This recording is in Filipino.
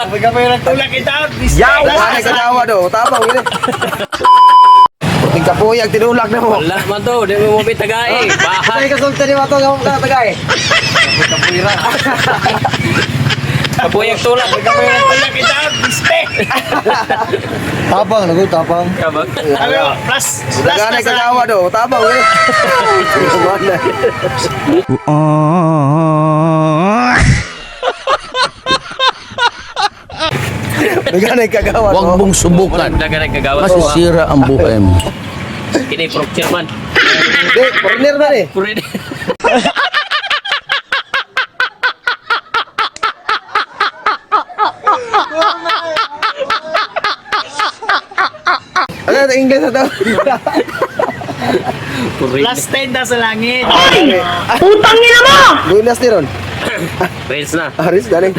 nagtulak. Pagkapay nagtulak kita. Yaw! Ano kagawa do? Tabang gini. Puting kapuyag, tinulak na mo. Wala man to, di mo mabit tagay. Bahay. Ay, kasulta ni Mato, yung tagay. Kapuyra. Kapuyag tulak. Pagkapay nagtulak kita. Biste. Tabang, lagu tabang. Kabag. Ano? Plus. Dagan ay kagawa do, tabang gini. Wala. Dagan ay kagawa do. Huwag mong subukan. Dagan ang kagawa. Masisira ang buhay mo. Kini procure man. Di, partner na eh. Puri. Ano ito, English na to? Puri. Plus 10 na sa langit. Buinas ni Ron. Friends na. Aris, galing.